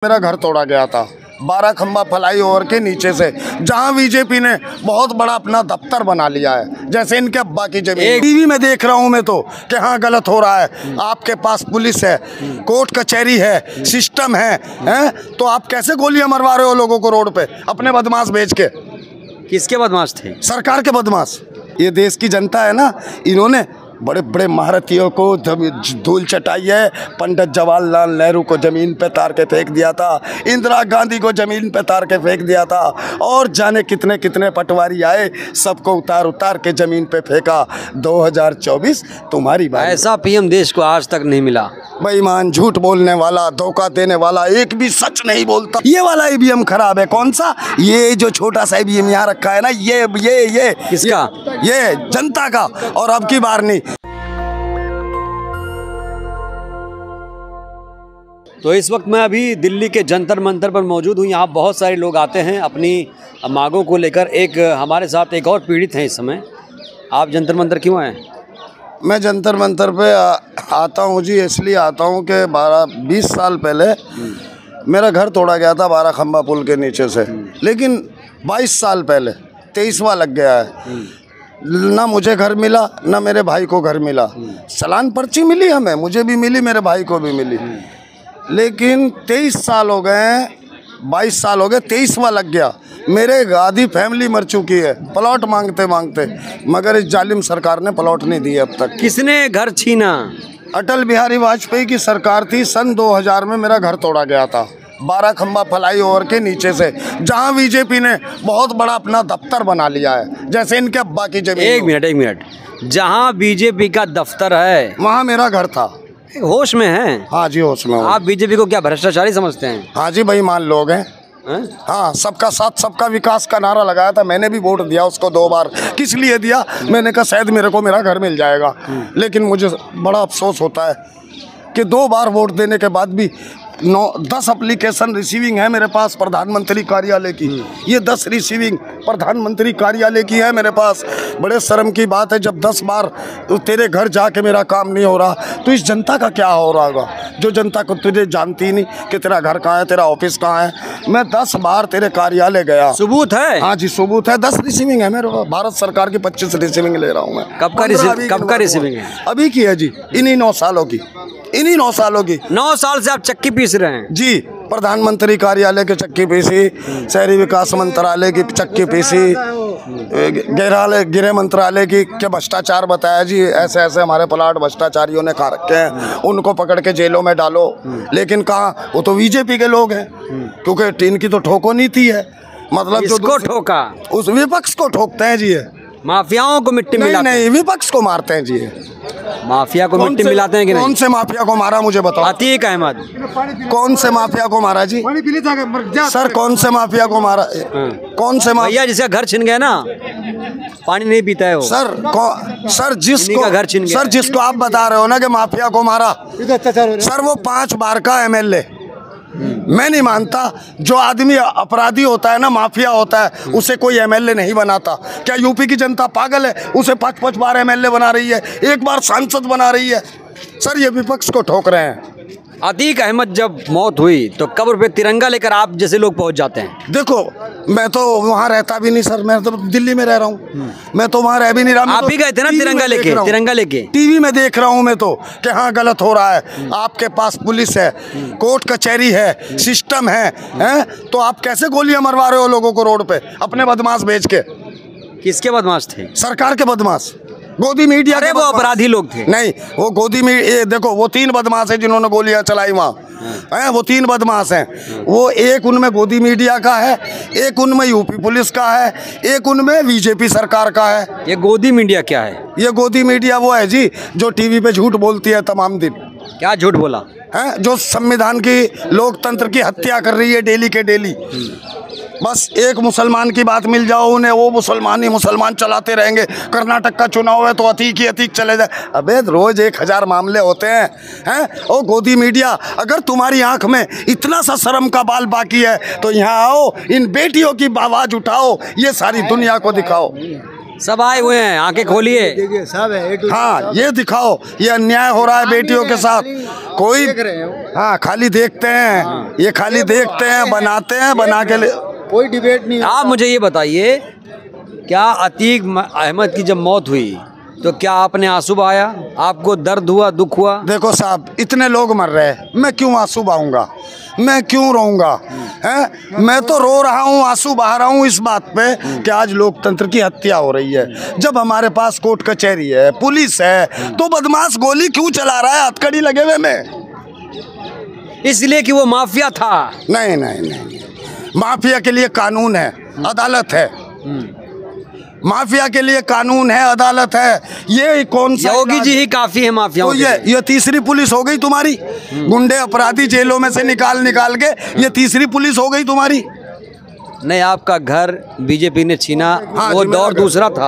मेरा घर तोड़ा गया था 12 खंबा फ्लाईओवर के नीचे से, जहां बीजेपी ने बहुत बड़ा अपना दफ्तर बना लिया है, जैसे इनके अब्बा की जमीन। टीवी में देख रहा हूं मैं तो कि हाँ गलत हो रहा है। आपके पास पुलिस है, कोर्ट कचहरी है, सिस्टम है, तो आप कैसे गोलियां मरवा रहे हो लोगों को रोड पे अपने बदमाश भेज के? किसके बदमाश थे? सरकार के बदमाश। ये देश की जनता है ना, इन्होंने बड़े बड़े महारथियों को धूल चटाई है। पंडित जवाहरलाल नेहरू को ज़मीन पे तार के फेंक दिया था, इंदिरा गांधी को ज़मीन पे तार के फेंक दिया था, और जाने कितने कितने पटवारी आए, सबको उतार उतार के ज़मीन पे फेंका। 2024 तुम्हारी बात। ऐसा पीएम देश को आज तक नहीं मिला। बेईमान, झूठ बोलने वाला, धोखा देने वाला, एक भी सच नहीं बोलता। ये वाला ईवीएम खराब है। कौन सा? ये जो छोटा सा ईवीएम यहाँ रखा है ना, ये किसका? ये जनता का। और अब की बार नहीं। तो इस वक्त मैं अभी दिल्ली के जंतर मंतर पर मौजूद हूँ। यहाँ बहुत सारे लोग आते हैं अपनी मांगों को लेकर। एक हमारे साथ एक और पीड़ित हैं इस समय। आप जंतर मंतर क्यों आए? मैं जंतर मंतर पे आता हूँ जी, इसलिए आता हूँ कि 20 साल पहले मेरा घर तोड़ा गया था 12 खंबा पुल के नीचे से, लेकिन 22 साल पहले 23वां लग गया है। ना मुझे घर मिला, ना मेरे भाई को घर मिला। चालान पर्ची मिली हमें, मुझे भी मिली, मेरे भाई को भी मिली, लेकिन 23 साल हो गए, 22 साल हो गए, 23वां लग गया। मेरे आधी फैमिली मर चुकी है प्लॉट मांगते मांगते, मगर इस जालिम सरकार ने प्लॉट नहीं दिए अब तक। किसने घर छीना? अटल बिहारी वाजपेयी की सरकार थी। सन 2000 में मेरा घर तोड़ा गया था 12 खंबा फ्लाईओवर के नीचे से, जहां बीजेपी ने बहुत बड़ा अपना दफ्तर बना लिया है, जैसे इनके अब्बा की जमीन। एक मिनट, जहां बीजेपी का दफ्तर है वहां मेरा घर था। होश में है? हाँ जी, होश में। आप बीजेपी को क्या भ्रष्टाचारी समझते हैं? हाँ जी, बेईमान लोग हैं। हाँ, सबका साथ सबका विकास का नारा लगाया था। मैंने भी वोट दिया उसको 2 बार। किस लिए दिया? मैंने कहा शायद मेरे को मेरा घर मिल जाएगा। लेकिन मुझे बड़ा अफसोस होता है कि 2 बार वोट देने के बाद भी 10 एप्लीकेशन रिसीविंग है मेरे पास प्रधानमंत्री कार्यालय की। ये 10 रिसीविंग प्रधानमंत्री कार्यालय की है मेरे पास। बड़े शर्म की बात है, जब 10 बार तो तेरे घर जाके मेरा काम नहीं हो रहा, तो इस जनता का क्या हो रहा होगा, जो जनता को तुझे जानती ही नहीं कि तेरा घर कहाँ है, तेरा ऑफिस कहाँ है। मैं 10 बार तेरे कार्यालय गया। सबूत है? हाँ जी, सबूत है। 10 रिसीविंग है मेरे पास। भारत सरकार की 25 रिसीविंग ले रहा हूँ मैं। कब का रिसीविंग है? अभी की है जी, इन्हीं 9 सालों की। 9 साल से आप चक्की पीस रहे हैं जी। प्रधानमंत्री कार्यालय के चक्की पीसी, शहरी विकास मंत्रालय की चक्की पीसी, गृह मंत्रालय की के भ्रष्टाचार बताया जी। ऐसे ऐसे हमारे प्लाट भ्रष्टाचारियों ने खा रखे हैं, उनको पकड़ के जेलों में डालो। लेकिन कहाँ, वो तो बीजेपी के लोग हैं, क्योंकि इनकी तो ठोको नीति है। मतलब जो ठोका, उस विपक्ष को ठोकते हैं जी। माफियाओं को मिट्टी मिलाते हैं? नहीं, विपक्ष को मारते हैं जी। माफिया को मिट्टी मिलाते हैं कि नहीं? कौन से माफिया को मारा मुझे बताओ। अतीक अहमद। कौन से माफिया को मारा जी? सर, कौन से माफिया को मारा? कौन से भैया जिसका घर छिन गया ना, पानी नहीं पीता है वो। सर जिसको घर छिन गया, सर जिसको आप बता रहे हो ना कि माफिया को मारा, सर वो 5 बार का MLA। मैं नहीं मानता, जो आदमी अपराधी होता है ना, माफिया होता है, उसे कोई MLA नहीं बनाता। क्या यूपी की जनता पागल है? उसे 5 बार MLA बना रही है, 1 बार सांसद बना रही है। सर, ये विपक्ष को ठोक रहे हैं। अतीक अहमद जब मौत हुई तो कब्र पे तिरंगा लेकर आप जैसे लोग पहुंच जाते हैं। देखो, मैं तो वहाँ रहता भी नहीं सर, मैं तो दिल्ली में रह रहा हूँ। मैं तो वहाँ रह भी नहीं रहा। आप भी गए थे ना तिरंगा लेके? टीवी में देख रहा हूँ मैं तो कि हाँ गलत हो रहा है। आपके पास पुलिस है, कोर्ट कचहरी है, सिस्टम है, तो आप कैसे गोलियां मरवा रहे हो लोगों को रोड पे अपने बदमाश भेज के? किसके बदमाश थे? सरकार के बदमाश, गोदी मीडिया के। वो अपराधी लोग थे? नहीं, वो गोदी मीडिया। देखो, वो 3 बदमाश हैं जिन्होंने गोलियां चलाई वहाँ। वो 3 बदमाश हैं। वो एक उनमें गोदी मीडिया का है, एक उनमें यूपी पुलिस का है, एक उनमें बीजेपी सरकार का है। ये गोदी मीडिया क्या है? ये गोदी मीडिया वो है जी जो टीवी पे झूठ बोलती है तमाम दिन। क्या झूठ बोला है? जो संविधान की, लोकतंत्र की हत्या कर रही है डेली के डेली। बस एक मुसलमान की बात मिल जाओ उन्हें, वो मुसलमान ही मुसलमान चलाते रहेंगे। कर्नाटक का चुनाव है तो अतीक ही अतीक चले जाए। अबे रोज 1000 मामले होते हैं। ओ गोदी मीडिया, अगर तुम्हारी आंख में इतना सा शर्म का बाल बाकी है तो यहाँ आओ, इन बेटियों की आवाज़ उठाओ, ये सारी दुनिया को दिखाओ। सब आए हुए हैं, आंखें खोलिए। देखिए सब है हाँ ये दिखाओ, ये अन्याय हो रहा है बेटियों के साथ। कोई हाँ खाली देखते हैं, ये खाली देखते हैं, बनाते हैं, बना के कोई डिबेट नहीं। आप मुझे ये बताइए, क्या अतीक अहमद की जब मौत हुई तो क्या आपने आंसू बहाया? आपको दर्द हुआ, दुख हुआ? देखो साहब, इतने लोग मर रहे हैं, मैं क्यों आंसू बहाऊंगा, मैं क्यों रोऊंगा? हैं? मैं तो रो रहा हूँ, आंसू बहा रहा हूँ इस बात पे कि आज लोकतंत्र की हत्या हो रही है। जब हमारे पास कोर्ट कचहरी है, पुलिस है, तो बदमाश गोली क्यों चला रहा है हथकड़ी लगे हुए में? इसलिए कि वो माफिया था? नहीं नहीं नहीं, माफिया के लिए कानून है, अदालत है। माफिया के लिए कानून है, अदालत है। ये कौन सा योगी जी ही काफी है माफियाओं तो के लिए। ये तीसरी पुलिस हो गई तुम्हारी। गुंडे अपराधी जेलों में से निकाल के ये तीसरी पुलिस हो गई तुम्हारी। नहीं, आपका घर बीजेपी ने छीना, हाँ वो जी, मेरा दौर घर। दूसरा था।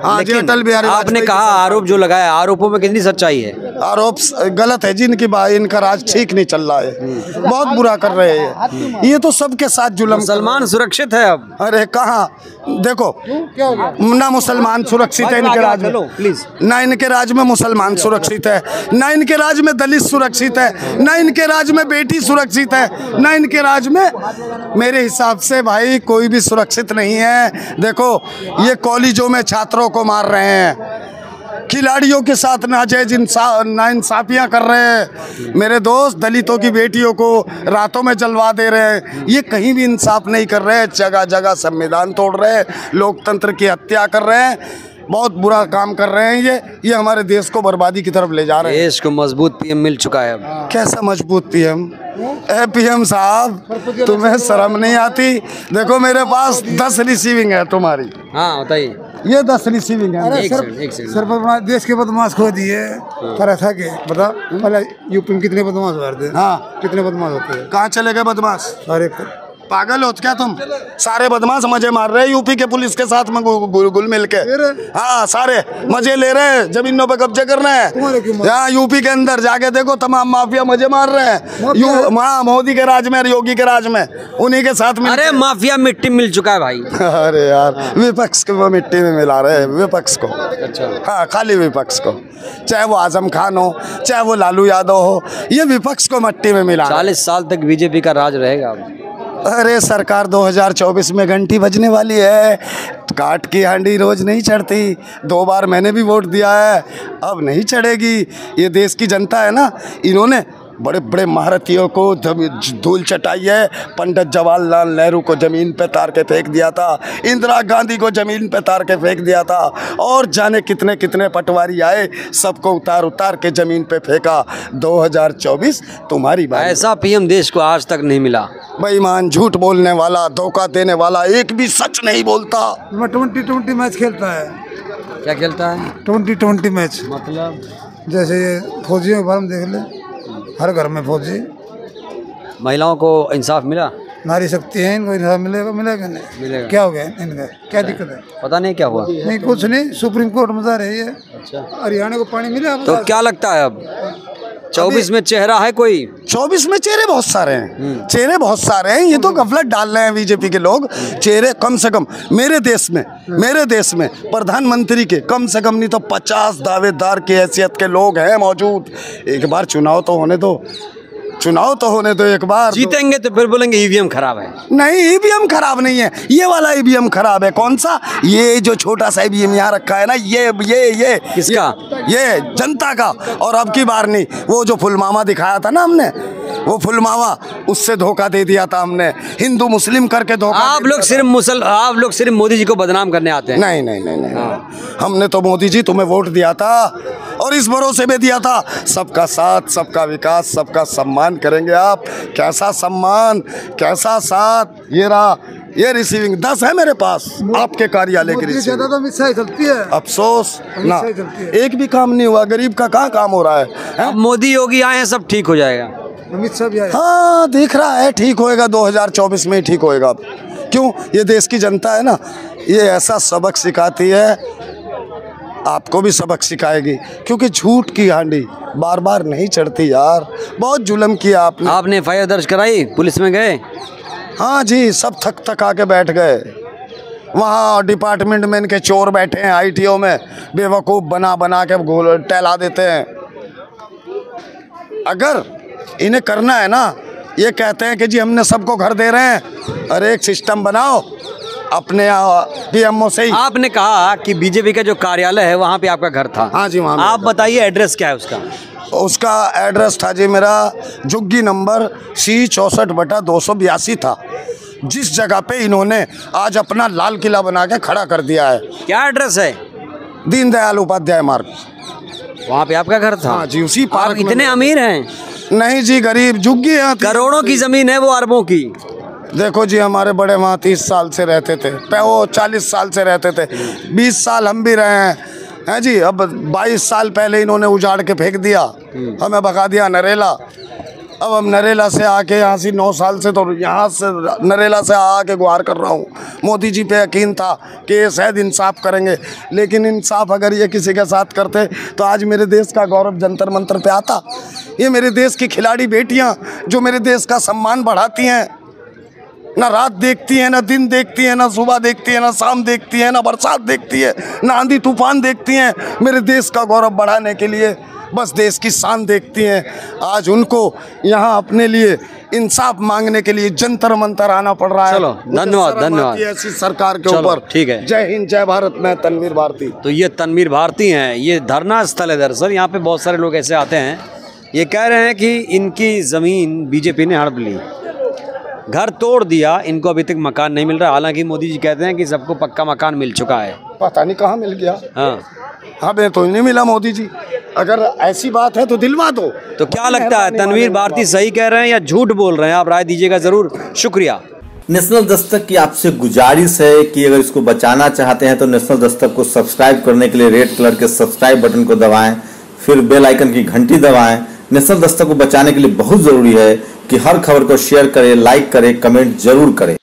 हाँ जी, लेकिन अटल बिहारी आपने वाजपेयी कहा की आरोप जो लगाया, आरोपों में कितनी सच्चाई है? आरोप गलत है जी, इनका राज ठीक नहीं चल रहा है, बहुत बुरा कर रहे हैं ये तो सबके साथ जुल्म। मुसलमान सुरक्षित है अब? अरे कहाँ, देखो ना मुसलमान सुरक्षित है इनके राज में, प्लीज। ना इनके राज में मुसलमान सुरक्षित है, ना इनके राज में दलित सुरक्षित है, ना इनके राज में बेटी सुरक्षित है, ना इनके राज में मेरे हिसाब से भाई कोई भी सुरक्षित नहीं है। देखो ये कॉलेजों में छात्रों को मार रहे हैं, खिलाड़ियों के साथ नाजायज नाइंसाफियां कर रहे हैं, मेरे दोस्त दलितों की बेटियों को रातों में जलवा दे रहे हैं। ये कहीं भी इंसाफ नहीं कर रहे हैं, जगह जगह संविधान तोड़ रहे हैं, लोकतंत्र की हत्या कर रहे हैं, बहुत बुरा काम कर रहे हैं। ये हमारे देश को बर्बादी की तरफ ले जा रहे हैं। देश को मजबूत पीएम मिल चुका है अब। कैसा मजबूत पीएम? ए पीएम साहब, तुम्हें शर्म नहीं आती? देखो मेरे पास 10 रिसीविंग है तुम्हारी। हाँ बताइए। ये 10 रिसीविंग है। एक सेकंड। सर बदमाश, देश के बदमाश खो दिए पर ऐसा के बता, पहले यूपी में कितने बदमाश मारते हैं? हाँ, कितने बदमाश होते हैं? कहाँ चले गए बदमाश? सारे पागल हो क्या तुम? सारे बदमाश मजे मार रहे हैं यूपी के पुलिस के साथ में गुल मिल के। हाँ सारे मजे ले रहे हैं, जमीनों पे कब्जे कर रहे हैं। यहाँ यूपी के अंदर जाके देखो, तमाम माफिया मजे मार रहे हैं। हाँ मोदी के राज में, योगी के राज में, उन्हीं के साथ में। अरे माफिया मिट्टी मिल चुका है भाई। अरे यार, विपक्ष को वो मिट्टी में मिला रहे हैं, विपक्ष को। अच्छा। हाँ खाली विपक्ष को, चाहे वो आजम खान हो, चाहे वो लालू यादव हो, ये विपक्ष को मिट्टी में मिला। 40 साल तक बीजेपी का राज रहेगा अब। अरे सरकार 2024 में घंटी बजने वाली है, काट की हांडी रोज नहीं चढ़ती। 2 बार मैंने भी वोट दिया है, अब नहीं चढ़ेगी। ये देश की जनता है ना, इन्होंने बड़े बड़े महारथियों को धूल चटाई है। पंडित जवाहरलाल नेहरू को ज़मीन पे तार के फेंक दिया था, इंदिरा गांधी को ज़मीन पे तार के फेंक दिया था, और जाने कितने कितने पटवारी आए, सबको उतार के ज़मीन पे फेंका। 2024 तुम्हारी बात। ऐसा पीएम देश को आज तक नहीं मिला। बेईमान, झूठ बोलने वाला, धोखा देने वाला, एक भी सच नहीं बोलता। मैं 20-20 मैच खेलता है। क्या खेलता है? 20-20 मैच। मतलब जैसे ये फौजियों के बारे में देख ले, हर घर में फौजी। महिलाओं को इंसाफ मिला? नारी शक्ति है, इनको इंसाफ मिलेगा नहीं? मिलेगा। क्या हो गया इनका, क्या दिक्कत है? पता नहीं क्या हुआ। नहीं कुछ नहीं, सुप्रीम कोर्ट में जा रही है। अच्छा। हरियाणा को पानी मिला तो क्या लगता है अब 24 में चेहरा है कोई? 24 में चेहरे बहुत सारे हैं, चेहरे बहुत सारे हैं। ये तो गफलत डाल रहे हैं बीजेपी के लोग। चेहरे कम से कम मेरे देश में प्रधानमंत्री के कम से कम नहीं तो 50 दावेदार की हैसियत के लोग हैं मौजूद। एक बार चुनाव तो होने दो एक बार। जीतेंगे तो फिर बोलेंगे ईवीएम खराब है। नहीं, ईवीएम खराब नहीं है, ये वाला ईवीएम खराब है। कौन सा? ये जो छोटा सा ईवीएम यहाँ रखा है ना, ये किसका? ये जनता का। और अब की बार नहीं, वो जो फुलमावा दिखाया था ना हमने, वो फुलमावा, उससे धोखा दे दिया था हमने, हिंदू मुस्लिम करके धोखा। आप लोग सिर्फ मोदी जी को बदनाम करने आते हैं। नहीं, हमने तो मोदी जी तुम्हें वोट दिया था, और इस भरोसे में दिया था, सबका साथ, सबका विकास, सबका सम्मान करेंगे आप। कैसा सम्मान, कैसा साथ। ये रहा, ये रिसीविंग 10 है मेरे पास, आपके कार्यालय की रिसीविंग। तो अमित शाह चलती है। अफसोस ना, एक भी काम नहीं हुआ। गरीब का कहाँ काम हो रहा है? अब मोदी योगी आए हैं, सब ठीक हो जाएगा। अमित शाह भी आए। हाँ दिख रहा है ठीक होएगा, 2024 में ही ठीक होएगा। क्यों? ये देश की जनता है ना, ये ऐसा सबक सिखाती है, आपको भी सबक सिखाएगी। क्योंकि झूठ की हांडी बार बार नहीं चढ़ती यार, बहुत जुल्म किया आपने। आपने FIR दर्ज कराई? पुलिस में गए? हाँ जी, सब थक आके बैठ गए। वहाँ डिपार्टमेंट में इनके चोर बैठे हैं ITO में, बेवकूफ़ बना बना के घोल टहला देते हैं। अगर इन्हें करना है ना, ये कहते हैं कि जी हमने सबको घर दे रहे हैं, अरे एक सिस्टम बनाओ अपने PMO से ही। आपने कहा कि बीजेपी का जो कार्यालय है वहाँ पे आपका घर था। हाँ जी, वहाँ आप बताइए एड्रेस क्या है उसका? उसका एड्रेस था जी मेरा झुग्गी नंबर C64/282 था, जिस जगह पे इन्होंने आज अपना लाल किला बना के खड़ा कर दिया है। क्या एड्रेस है? दीनदयाल उपाध्याय मार्ग। वहाँ पे आपका घर था? हाँ जी, उसी पार्क में। इतने अमीर हैं? नहीं जी, गरीब झुग्गी है। करोड़ों की जमीन है वो, अरबों की। देखो जी, हमारे बड़े वहाँ 30 साल से रहते थे, वो 40 साल से रहते थे, 20 साल हम भी रहे हैं जी। अब 22 साल पहले इन्होंने उजाड़ के फेंक दिया, हमें भगा दिया नरेला। अब हम नरेला से आके यहाँ से 9 साल से, तो यहाँ से नरेला से आके गुहार कर रहा हूँ। मोदी जी पे यकीन था कि ये शायद इंसाफ करेंगे, लेकिन इंसाफ अगर ये किसी के साथ करते तो आज मेरे देश का गौरव जंतर मंतर पे आता। ये मेरे देश की खिलाड़ी बेटियाँ जो मेरे देश का सम्मान बढ़ाती हैं, ना रात देखती है, ना दिन देखती है, ना सुबह देखती है, ना शाम देखती है, ना बरसात देखती है, ना आंधी तूफान देखती हैं, मेरे देश का गौरव बढ़ाने के लिए बस देश की शान देखती हैं। आज उनको यहाँ अपने लिए इंसाफ मांगने के लिए जंतर मंतर आना पड़ रहा है। चलो, धन्यवाद धन्यवाद ऐसी सरकार के ऊपर। ठीक है, जय हिंद जय भारत। मैं तनवीर भारती। तो ये तनवीर भारती हैं, ये धरना स्थल है दरअसल। यहाँ पे बहुत सारे लोग ऐसे आते हैं, ये कह रहे हैं कि इनकी ज़मीन बीजेपी ने हड़प ली, घर तोड़ दिया, इनको अभी तक मकान नहीं मिल रहा। हालांकि मोदी जी कहते हैं कि सबको पक्का मकान मिल चुका है। पता नहीं कहाँ मिल गया। हाँ, हमें तो नहीं मिला मोदी जी। अगर ऐसी बात है तो दिलवा दो। तो क्या लगता है, तनवीर भारती सही कह रहे हैं या झूठ बोल रहे हैं? आप राय दीजिएगा ज़रूर। शुक्रिया। नेशनल दस्तक की आपसे गुजारिश है कि अगर इसको बचाना चाहते हैं तो नेशनल दस्तक को सब्सक्राइब करने के लिए रेड कलर के सब्सक्राइब बटन को दबाएं, फिर बेल आइकन की घंटी दबाएं। नेशनल दस्तक को बचाने के लिए बहुत जरूरी है कि हर खबर को शेयर करें, लाइक करें, कमेंट जरूर करें।